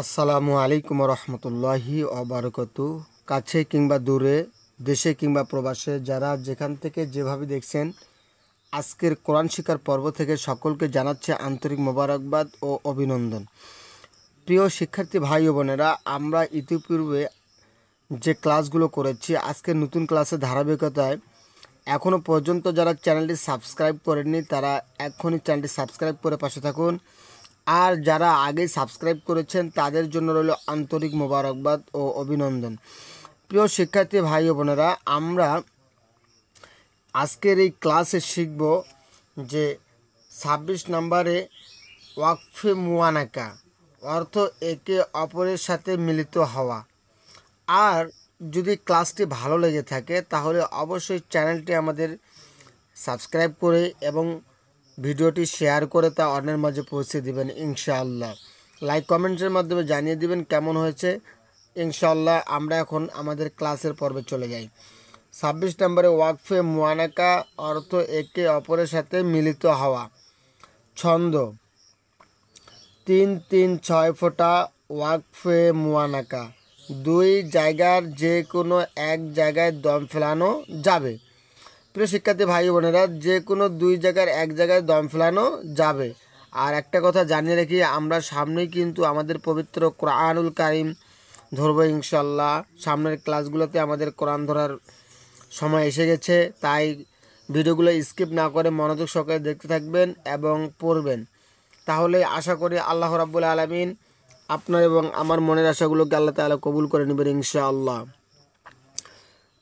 আসসালামু আলাইকুম রহমতুল্লাহি অবরকতু। কাছে কিংবা দূরে, দেশে কিংবা প্রবাসে, যারা যেখান থেকে যেভাবে দেখছেন, আজকের কোরআন শিক্ষার পর্ব থেকে সকলকে জানাচ্ছে আন্তরিক মোবারকবাদ ও অভিনন্দন। প্রিয় শিক্ষার্থী ভাই ও বোনেরা, আমরা ইতিপূর্বে যে ক্লাসগুলো করেছি, আজকের নতুন ক্লাসের ধারাবাহিকতায় এখনও পর্যন্ত যারা চ্যানেলটি সাবস্ক্রাইব করেননি তারা এখনই চ্যানেলটি সাবস্ক্রাইব করে পাশে থাকুন। আর যারা আগে সাবস্ক্রাইব করেছেন তাদের জন্য রইল আন্তরিক মোবারকবাদ ও অভিনন্দন। প্রিয় শিক্ষার্থী ভাই ও বোনেরা, আমরা আজকের এই ক্লাসে শিখব যে 26 নম্বরে ওয়াকফে মুয়ানাকা, অর্থ একে অপরের সাথে মিলিত হওয়া। আর যদি ক্লাসটি ভালো লেগে থাকে তাহলে অবশ্যই চ্যানেলটি আমাদের সাবস্ক্রাইব করে এবং ভিডিওটি শেয়ার করে তা অন্যের মাঝে পৌঁছে দিবেন ইনশাআল্লাহ। লাইক কমেন্টসের মাধ্যমে জানিয়ে দিবেন কেমন হয়েছে। ইনশাআল্লাহ আমরা এখন আমাদের ক্লাসের পর্বে চলে যাই। 26 নম্বরে ওয়াকফে মুয়ানাকা, অর্থ একে অপরের সাথে মিলিত হওয়া। ছন্দ: 3-3-6 ফোঁটা ওয়াকফে মুয়ানাকা। দুই জায়গার যে কোনো এক জায়গায় দম ফেলানো যাবে। প্রিয় শিক্ষার্থী ভাই বোনেরা, যে কোনো দুই জায়গার এক জায়গায় দম ফেলানো যাবে। আর একটা কথা জানিয়ে রাখি, আমরা সামনেই কিন্তু আমাদের পবিত্র কোরআনুল কারীম ধরবো ইনশাল্লাহ। সামনের ক্লাসগুলোতে আমাদের কোরআন ধরার সময় এসে গেছে, তাই ভিডিওগুলো স্কিপ না করে মনোযোগ সহকারে দেখতে থাকবেন এবং পড়বেন। তাহলে আশা করি আল্লাহ রাব্বুল আলামিন আপনার এবং আমার মনের আশাগুলোকে আল্লাহ তাআলা কবুল করে নেবেন ইনশাআল্লাহ।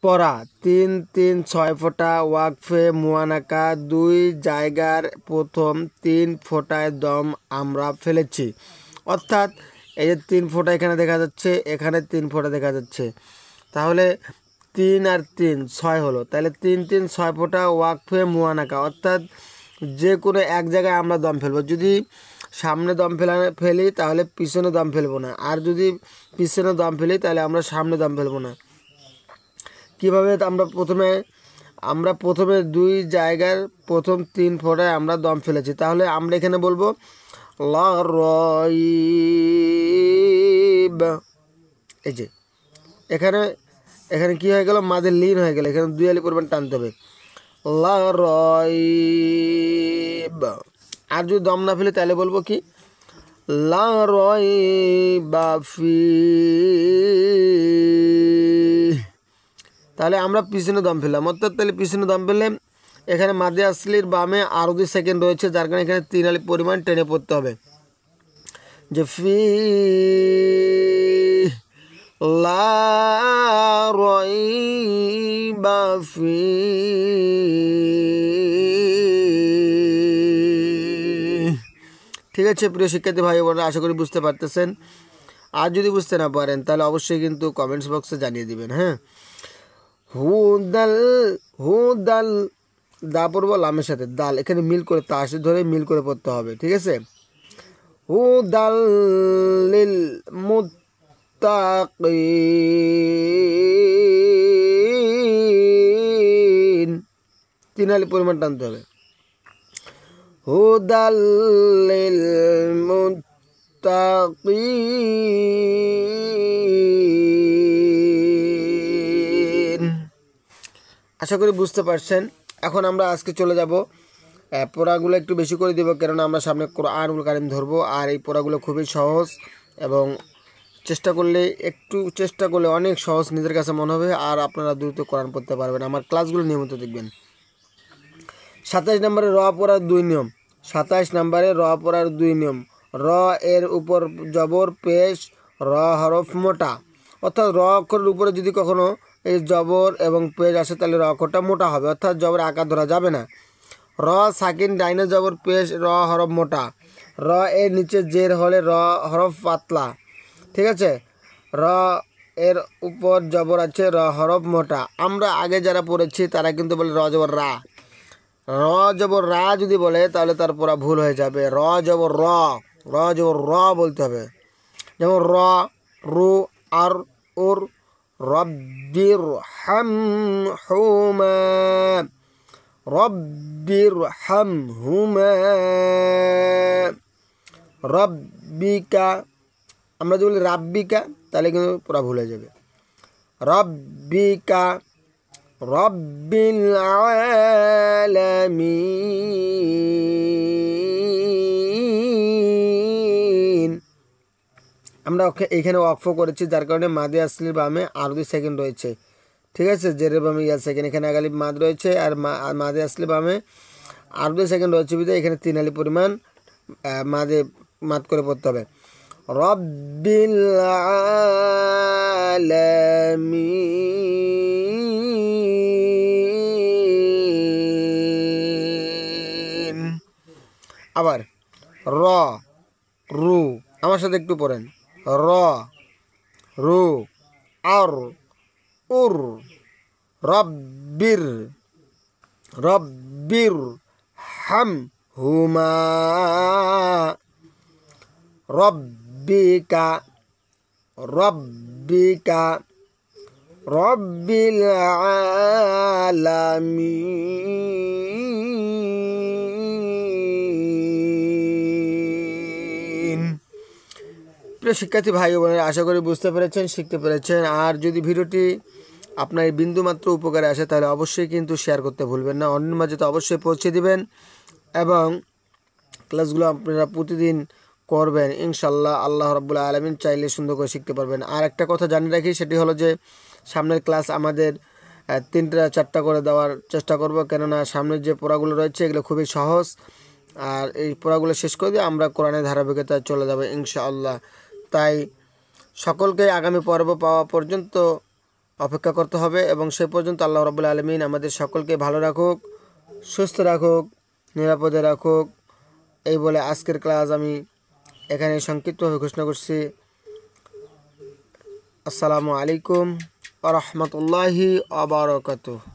পড়া: 3-3-6 ফোঁটা ওয়াকফে মুয়ানাকা। দুই জায়গার প্রথম 3 ফোঁটায় দম আমরা ফেলেছি। অর্থাৎ এই যে 3 ফোঁটা এখানে দেখা যাচ্ছে, এখানে 3 ফোঁটা দেখা যাচ্ছে, তাহলে 3 আর 3 6 হলো। তাহলে 3-3-6 ফোঁটা ওয়াকফে মুয়ানাকা, অর্থাৎ যে কোনো এক জায়গায় আমরা দম ফেলবো। যদি সামনে দম ফেলি তাহলে পিছনে দম ফেলবো না, আর যদি পিছনে দম ফেলি তাহলে আমরা সামনে দম ফেলবো না। কীভাবে? আমরা প্রথমে দুই জায়গার প্রথম 3 ফোঁটায় আমরা দম ফেলেছি, তাহলে আমরা এখানে বলবো লা রাইব। এই যে এখানে কি হয়ে গেল? মাদের লিন হয়ে গেল, এখানে 2 আলি পরিমাণ টানতে হবে, লা রাইব। আর যদি দম না ফেলি তাহলে বলবো কি? লা রাইবা ফি। তাহলে আমরা পিছনে দম ফেললাম, অর্থাৎ তাহলে পিছনে দম ফেললে এখানে মাদে আসলির বামে আরও 2 সেকেন্ড রয়েছে, যার কারণে এখানে 3 আলি পরিমাণ টেনে পড়তে হবে, যে ফি লা রাইবা ফি। ঠিক আছে প্রিয় শিক্ষার্থী ভাই বোনেরা, আশা করি বুঝতে পারতেছেন। আর যদি বুঝতে না পারেন তাহলে অবশ্যই কিন্তু কমেন্টস বক্সে জানিয়ে দিবেন। হ্যাঁ, হুদাল হুদাল, দা পড়বো লামের সাথে, দাল এখানে মিল করে তাসে ধরে মিল করে পড়তে হবে। ঠিক আছে, হুদাল লিল মুত্তাকিন, 3 আলি পরিমাণ টানতে হবে, হুদাল লিল মুত্তাকিন। আশা করি বুঝতে পারছেন। এখন আমরা আজকে চলে যাব, পড়াগুলো একটু বেশি করে দেবো, কেননা আমরা সামনে কোরআনুল কারীম ধরবো। আর এই পড়াগুলো খুবই সহজ এবং চেষ্টা করলে অনেক সহজ নিজের কাছে মনে হবে, আর আপনারা দ্রুত কোরআন পড়তে পারবেন। আমার ক্লাসগুলো নিয়মিত দেখবেন। 27 নম্বরে র পড়ার 2 নিয়ম। 27 নম্বরে র পড়ার 2 নিয়ম। র এর উপর জবর পেশ, র হরফ মোটা, অর্থাৎ র অক্ষরের উপরে যদি কখনো এই জবর এবং পেশ আসে তাহলে র অক্ষরটা মোটা হবে, অর্থাৎ জবর আকার ধরা যাবে না। র সাকিন ডাইনে জবর পেশ, র হরফ মোটা। র এর নিচে জের হলে র হরফ পাতলা। ঠিক আছে, র এর উপর জবর আছে, র হরফ মোটা। আমরা আগে যারা পড়েছি তারা কিন্তু বলে র জবর রা। র জবর রা যদি বলে তাহলে তার পড়া ভুল হয়ে যাবে। র জবর র, র জবর র বলতে হবে। যেমন র, রু, আর, উর। রব্বির হামহুমা, রব্বির হামহুমা। রব্বিকা, আমরা যদি বলি রাব্বিকা তাহলে কিন্তু পুরা ভুল হয়ে যাবে। রব্বিকা, রব্বিল আলামিন। আমরা এখানে ওয়াকফ করেছি, যার কারণে মাদে আসলির বামে আরও 2 সেকেন্ড রয়েছে। ঠিক আছে, জেরের বামে ইয়া সেকেন্ড, এখানে এক আলিফ মাদ রয়েছে, আর মাদে আসলি বামে আরও 2 সেকেন্ড রয়েছে বিধায় এখানে 3 আলিফ পরিমাণ মাদ করে পড়তে হবে। রব্বিল আলামিন। আবার র, রু, আমার সাথে একটু পড়েন। র, রু, আর, উর, রব্বির, রব্বির হাম হুমা, রব্বিকা, রব্বিকা, রব্বিল আলামিন। প্রিয় শিক্ষার্থী ভাই ও বোনেরা, আশা করি বুঝতে পেরেছেন, শিখতে পেরেছেন। আর যদি ভিডিওটি আপনার বিন্দুমাত্র উপকারে আসে তাহলে অবশ্যই কিন্তু শেয়ার করতে ভুলবেন না, অন্যের মাঝে তো অবশ্যই পৌঁছে দিবেন এবং ক্লাসগুলো আপনারা প্রতিদিন করবেন। ইনশাল্লাহ আল্লাহ রাব্বুল আলামিন চাইলে সুন্দর করে শিখতে পারবেন। আর একটা কথা জানিয়ে রাখি, সেটি হলো যে সামনের ক্লাস আমাদের 3টা-4টা করে দেওয়ার চেষ্টা করব, কেননা সামনের যে পড়াগুলো রয়েছে এগুলো খুবই সহজ। আর এই পড়াগুলো শেষ করে দিয়ে আমরা কোরআনের ধারাবাহিকতায় চলে যাব ইনশাআল্লাহ। তাই সকলকে আগামী পর্ব পাওয়া পর্যন্ত অপেক্ষা করতে হবে এবং সে পর্যন্ত আল্লাহ রাব্বুল আলামিন আমাদের সকলকে ভালো রাখুক, সুস্থ রাখুক, নিরাপদে রাখুক। এই বলে আজকের ক্লাস আমি এখানে সংক্ষিপ্তভাবে ঘোষণা করছি। আসসালামু আলাইকুম ওয়া রাহমাতুল্লাহি ওয়া বারাকাতুহু।